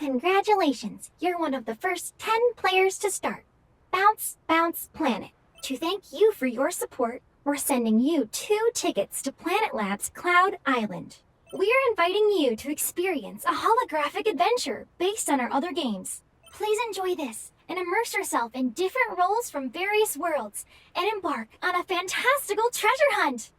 Congratulations, you're one of the first 10 players to start. Bounce, Bounce Planet. To thank you for your support, we're sending you 2 tickets to Planet Lab's Cloud Island. We're inviting you to experience a holographic adventure based on our other games. Please enjoy this and immerse yourself in different roles from various worlds and embark on a fantastical treasure hunt.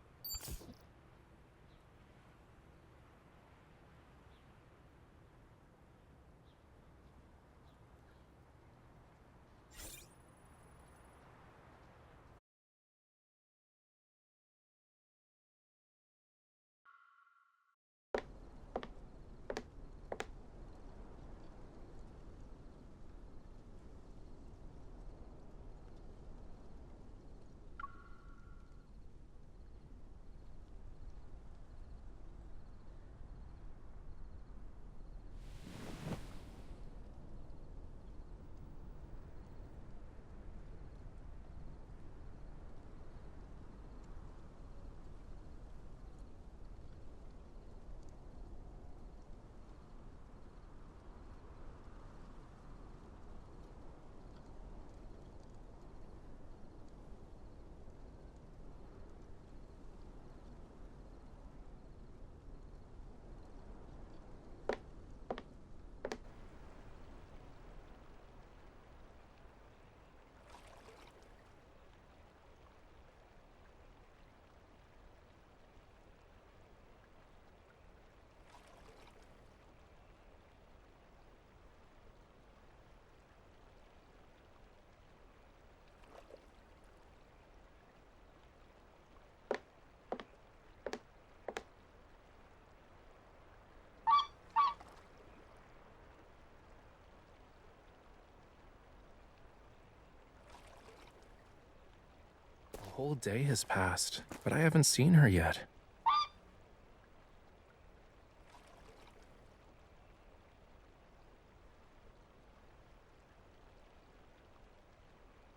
A whole day has passed, but I haven't seen her yet.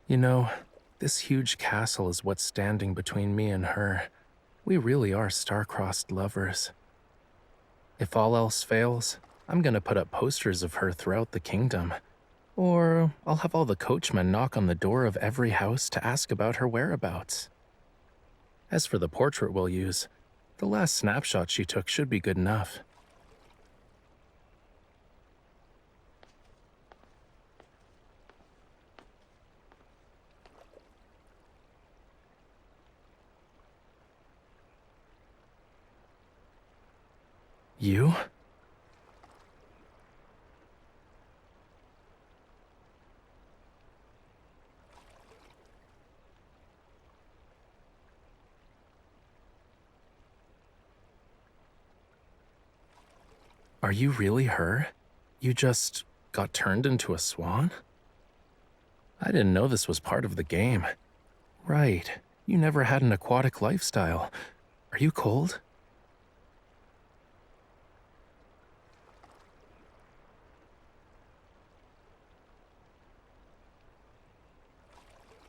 You know, this huge castle is what's standing between me and her. We really are star-crossed lovers. If all else fails, I'm gonna put up posters of her throughout the kingdom. Or I'll have all the coachmen knock on the door of every house to ask about her whereabouts. As for the portrait we'll use, the last snapshot she took should be good enough. You? Are you really her? You just got turned into a swan? I didn't know this was part of the game. Right, you never had an aquatic lifestyle. Are you cold?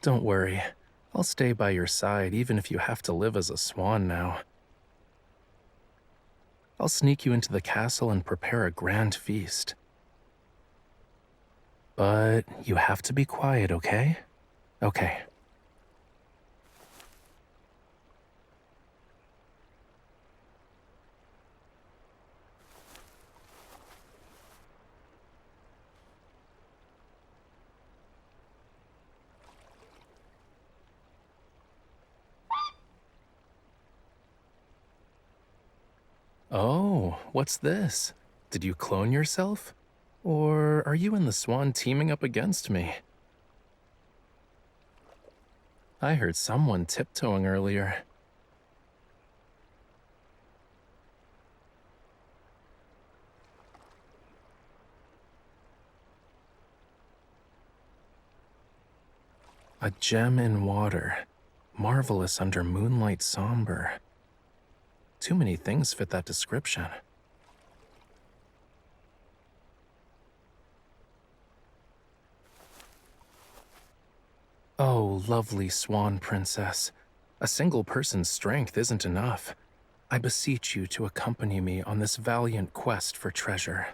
Don't worry, I'll stay by your side even if you have to live as a swan now. I'll sneak you into the castle and prepare a grand feast. But you have to be quiet, okay? Okay. Oh, what's this? Did you clone yourself? Or are you and the swan teaming up against me? I heard someone tiptoeing earlier. A gem in water, marvelous under moonlight somber. Too many things fit that description. Oh, lovely swan princess. A single person's strength isn't enough. I beseech you to accompany me on this valiant quest for treasure.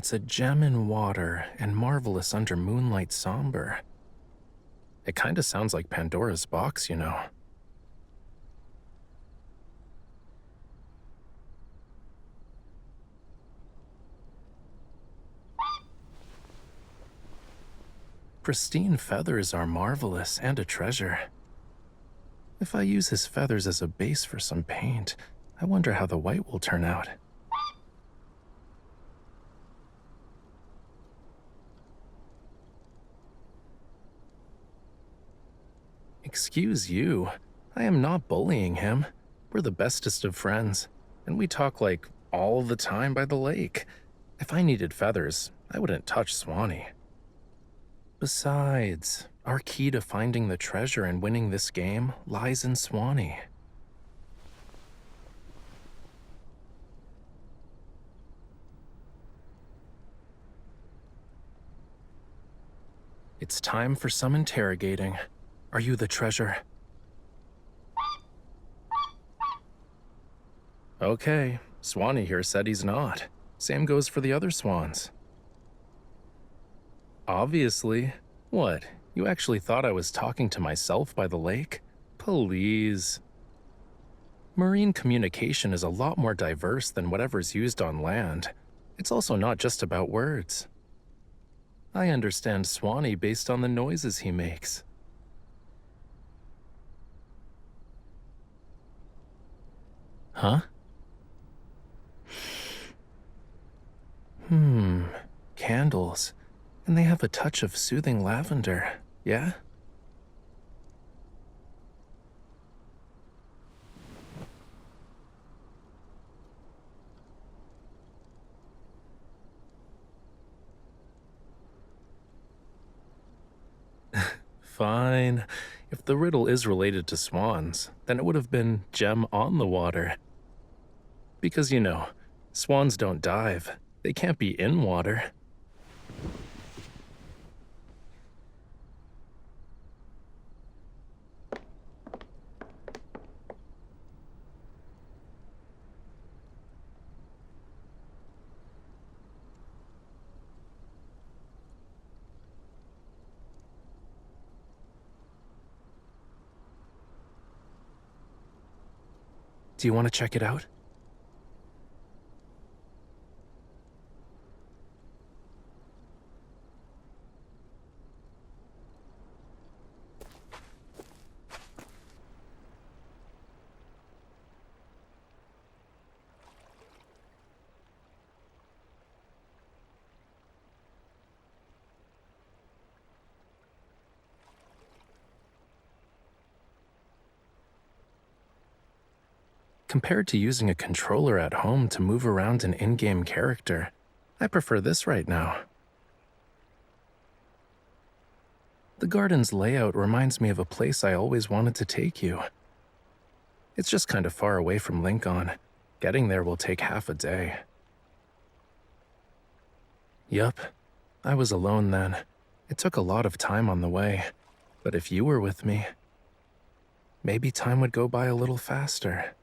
It's a gem in water and marvelous under moonlight somber. It kinda sounds like Pandora's box, you know. Pristine feathers are marvelous and a treasure. If I use his feathers as a base for some paint, I wonder how the white will turn out. Excuse you, I am not bullying him. We're the bestest of friends, and we talk like all the time by the lake. If I needed feathers, I wouldn't touch Swanee. Besides, our key to finding the treasure and winning this game lies in Swanee. It's time for some interrogating. Are you the treasure? Okay, Swanee here said he's not. Same goes for the other swans. Obviously. What, you actually thought I was talking to myself by the lake? Please. Marine communication is a lot more diverse than whatever's used on land. It's also not just about words. I understand Swanee based on the noises he makes. Huh? Candles. And they have a touch of soothing lavender, yeah? Fine. If the riddle is related to swans, then it would have been gem on the water. Because, you know, swans don't dive. They can't be in water. Do you want to check it out? Compared to using a controller at home to move around an in-game character, I prefer this right now. The garden's layout reminds me of a place I always wanted to take you. It's just kind of far away from Lincoln. Getting there will take half a day. Yup, I was alone then. It took a lot of time on the way. But if you were with me, maybe time would go by a little faster.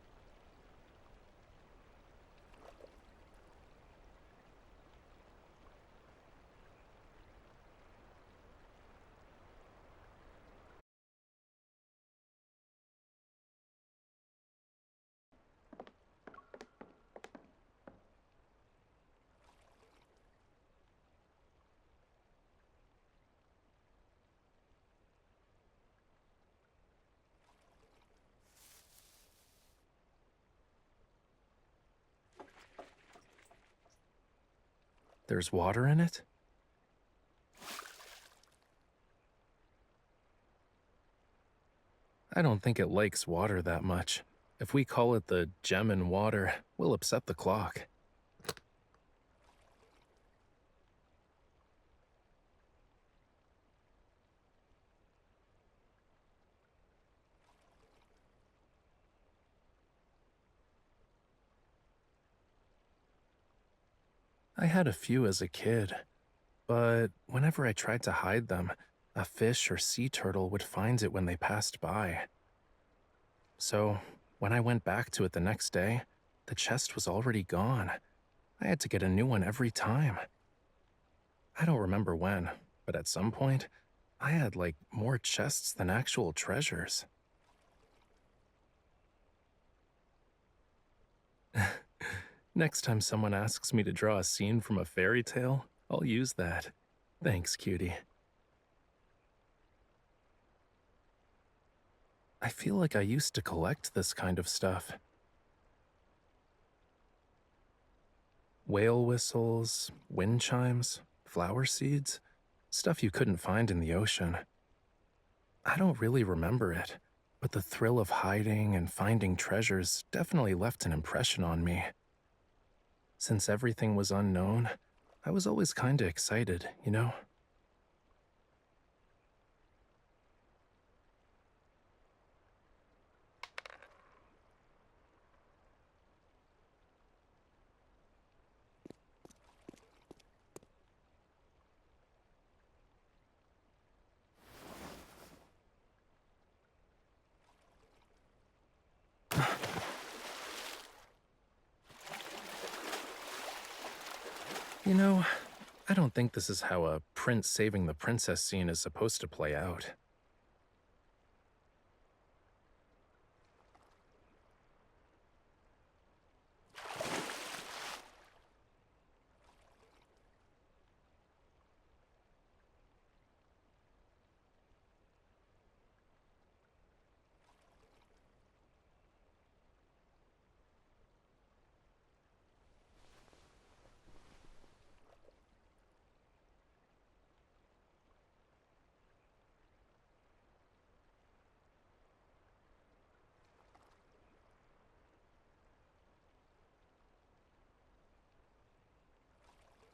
There's water in it? I don't think it likes water that much. If we call it the gem in water, we'll upset the clock. I had a few as a kid, but whenever I tried to hide them, a fish or sea turtle would find it when they passed by. So, when I went back to it the next day, the chest was already gone. I had to get a new one every time. I don't remember when, but at some point, I had like more chests than actual treasures. Next time someone asks me to draw a scene from a fairy tale, I'll use that. Thanks, cutie. I feel like I used to collect this kind of stuff. Whale whistles, wind chimes, flower seeds, stuff you couldn't find in the ocean. I don't really remember it, but the thrill of hiding and finding treasures definitely left an impression on me. Since everything was unknown, I was always kinda excited, you know? You know, I don't think this is how a prince saving the princess scene is supposed to play out.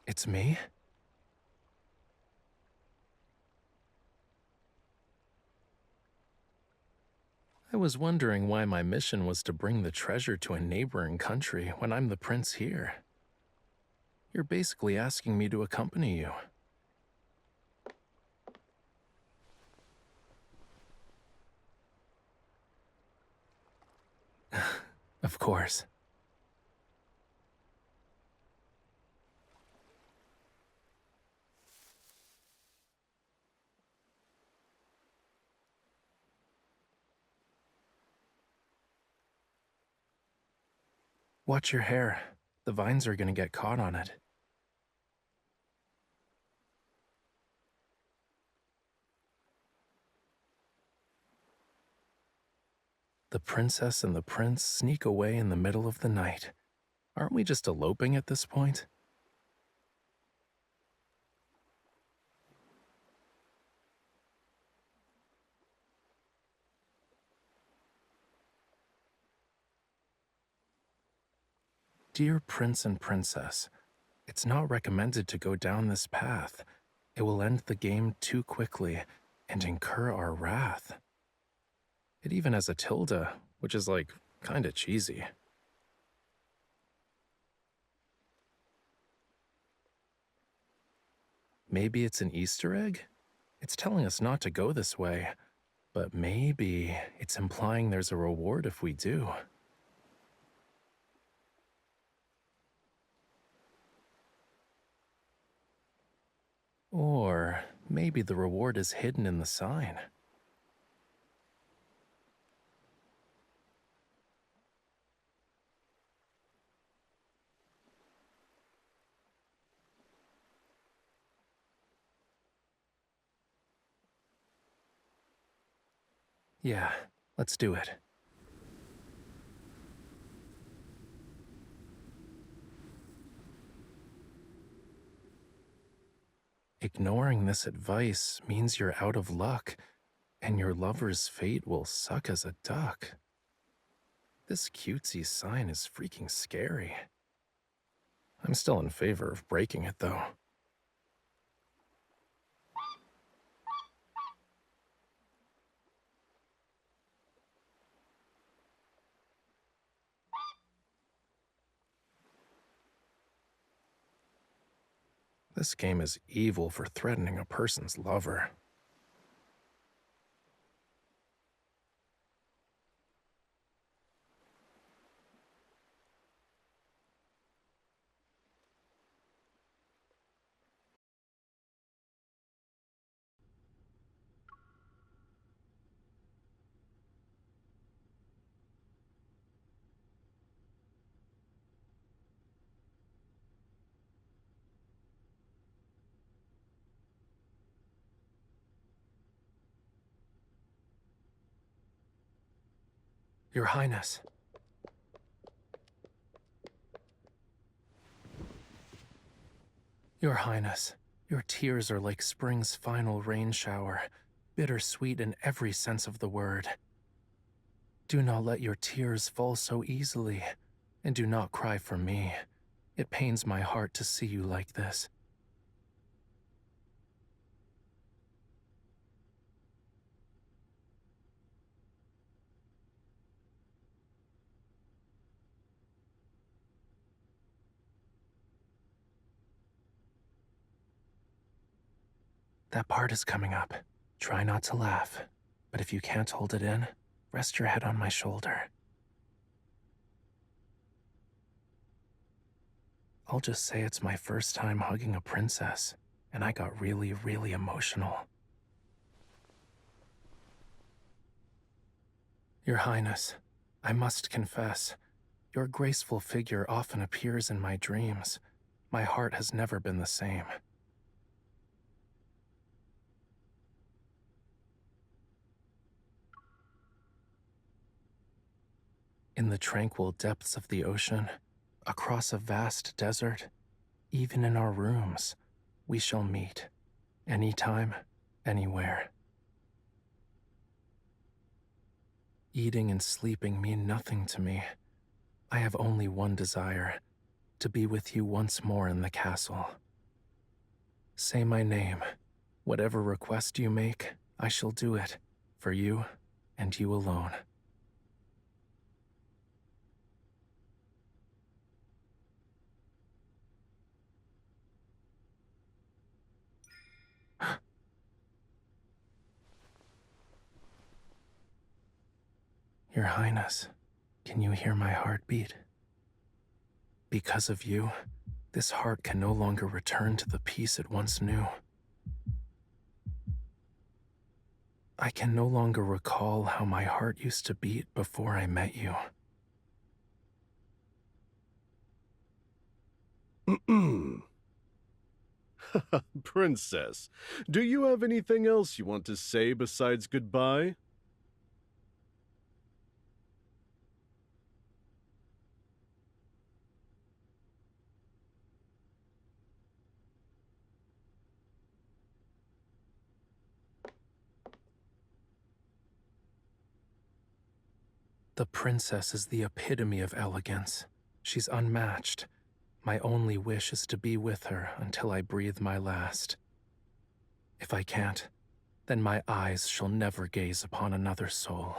It's me? I was wondering why my mission was to bring the treasure to a neighboring country when I'm the prince here. You're basically asking me to accompany you. Of course. Watch your hair. The vines are gonna get caught on it. The princess and the prince sneak away in the middle of the night. Aren't we just eloping at this point? Dear Prince and Princess, it's not recommended to go down this path. It will end the game too quickly and incur our wrath. It even has a tilde, which is like kinda cheesy. Maybe it's an Easter egg? It's telling us not to go this way, but maybe it's implying there's a reward if we do. Or maybe the reward is hidden in the sign. Yeah, let's do it. Ignoring this advice means you're out of luck, and your lover's fate will suck as a duck. This cutesy sign is freaking scary. I'm still in favor of breaking it, though. This game is evil for threatening a person's lover. Your Highness. Your Highness, your tears are like spring's final rain shower, bittersweet in every sense of the word. Do not let your tears fall so easily, and do not cry for me. It pains my heart to see you like this. That part is coming up. Try not to laugh, but if you can't hold it in, rest your head on my shoulder. I'll just say it's my first time hugging a princess, and I got really, really emotional. Your Highness, I must confess, your graceful figure often appears in my dreams. My heart has never been the same. In the tranquil depths of the ocean, across a vast desert, even in our rooms, we shall meet, anytime, anywhere. Eating and sleeping mean nothing to me. I have only one desire, to be with you once more in the castle. Say my name. Whatever request you make, I shall do it, for you and you alone. Your Highness, can you hear my heartbeat? Because of you, this heart can no longer return to the peace it once knew. I can no longer recall how my heart used to beat before I met you. Princess, do you have anything else you want to say besides goodbye? The princess is the epitome of elegance. She's unmatched. My only wish is to be with her until I breathe my last. If I can't, then my eyes shall never gaze upon another soul.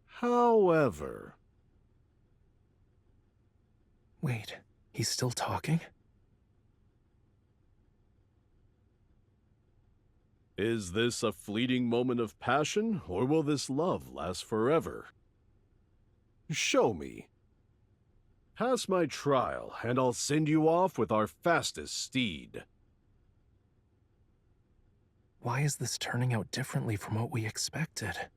However... Wait, he's still talking? Is this a fleeting moment of passion, or will this love last forever? Show me. Pass my trial, and I'll send you off with our fastest steed. Why is this turning out differently from what we expected?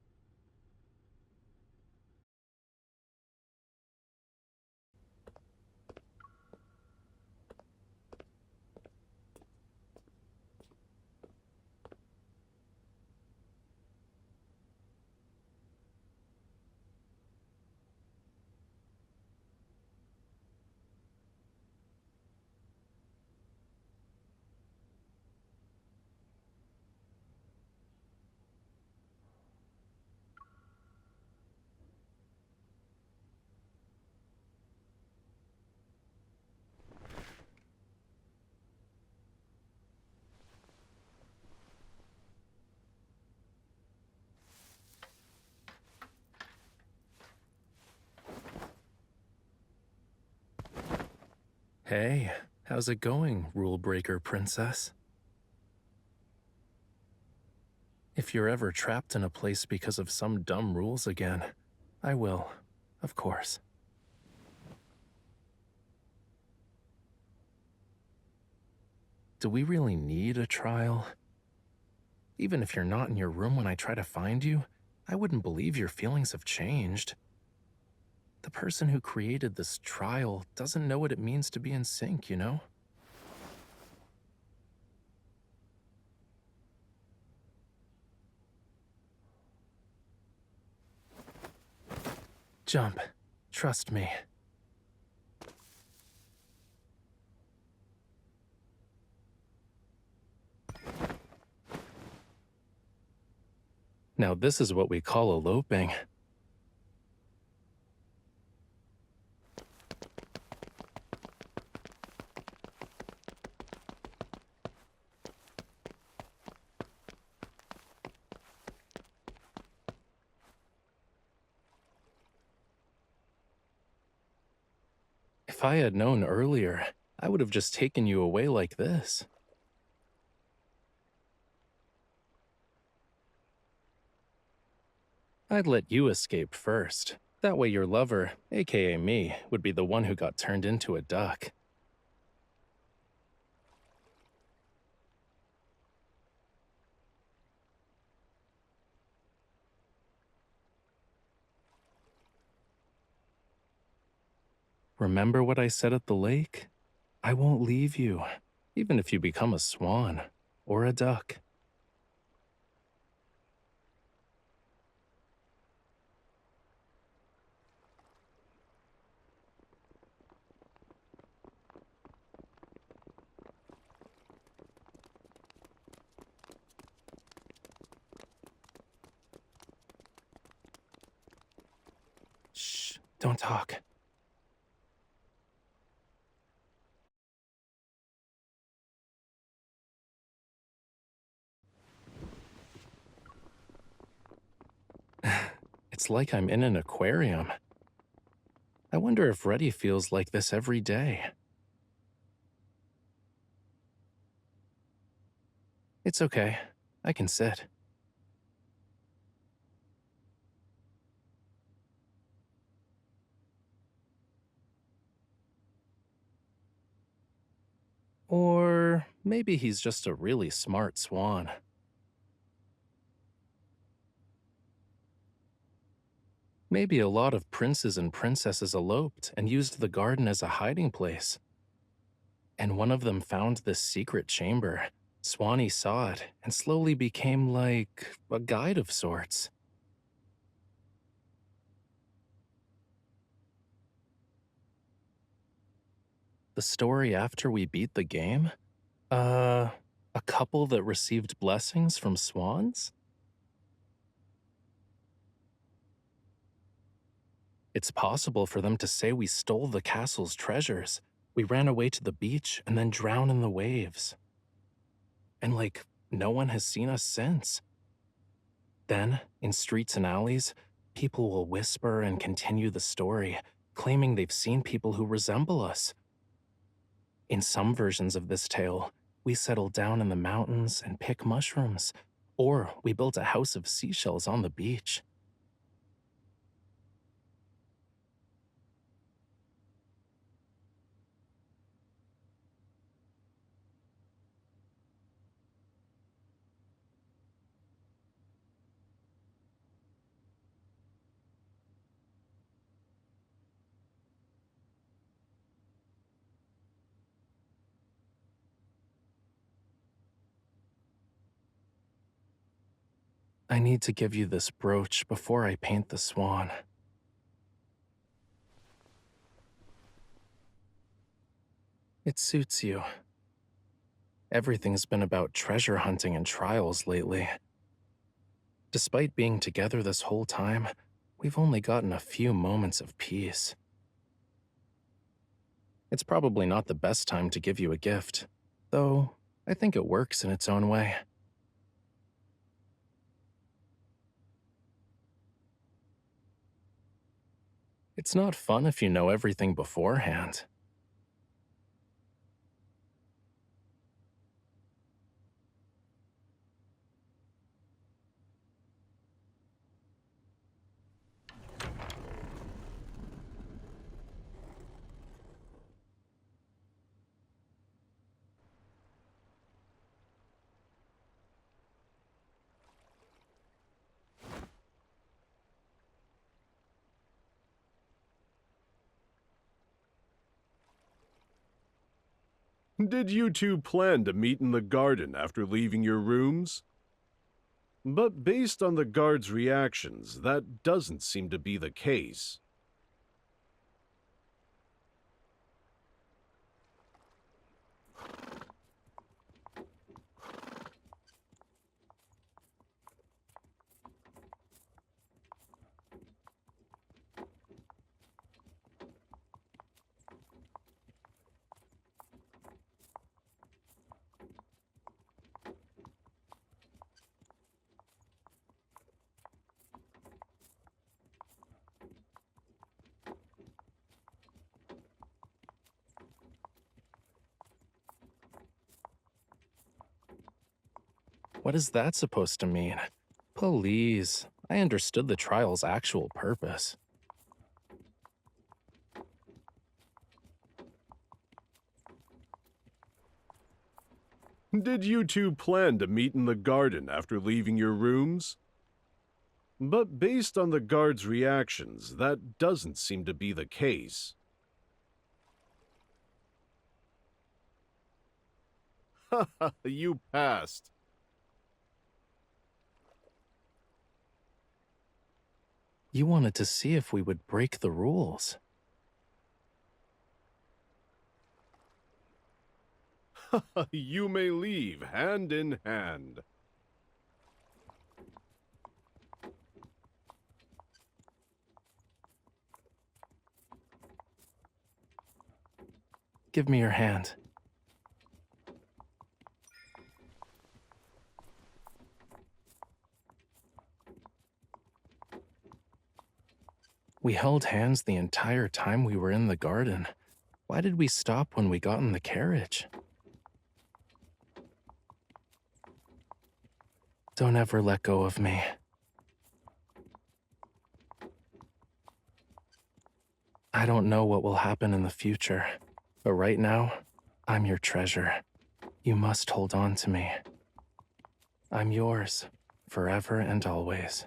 Hey, how's it going, rule breaker princess? If you're ever trapped in a place because of some dumb rules again, I will, of course. Do we really need a trial? Even if you're not in your room when I try to find you, I wouldn't believe your feelings have changed. The person who created this trial doesn't know what it means to be in sync, you know? Jump. Trust me. Now this is what we call eloping. If I had known earlier, I would have just taken you away like this. I'd let you escape first. That way your lover, aka me, would be the one who got turned into a duck. Remember what I said at the lake? I won't leave you, even if you become a swan or a duck. Shh, don't talk. It's like I'm in an aquarium. I wonder if Reddy feels like this every day. It's okay. I can sit. Or maybe he's just a really smart swan. Maybe a lot of princes and princesses eloped and used the garden as a hiding place. And one of them found this secret chamber. Swanee saw it and slowly became like a guide of sorts. The story after we beat the game? A couple that received blessings from swans? It's possible for them to say we stole the castle's treasures. We ran away to the beach and then drowned in the waves. And no one has seen us since. Then, in streets and alleys, people will whisper and continue the story, claiming they've seen people who resemble us. In some versions of this tale, we settle down in the mountains and pick mushrooms, or we built a house of seashells on the beach. I need to give you this brooch before I paint the swan. It suits you. Everything's been about treasure hunting and trials lately. Despite being together this whole time, we've only gotten a few moments of peace. It's probably not the best time to give you a gift, though I think it works in its own way. It's not fun if you know everything beforehand. Did you two plan to meet in the garden after leaving your rooms? But based on the guard's reactions, that doesn't seem to be the case. What is that supposed to mean? Please, I understood the trial's actual purpose. Did you two plan to meet in the garden after leaving your rooms? But based on the guards' reactions, that doesn't seem to be the case. Haha, you passed. You wanted to see if we would break the rules. You may leave hand in hand. Give me your hand. We held hands the entire time we were in the garden. Why did we stop when we got in the carriage? Don't ever let go of me. I don't know what will happen in the future, but right now, I'm your treasure. You must hold on to me. I'm yours, forever and always.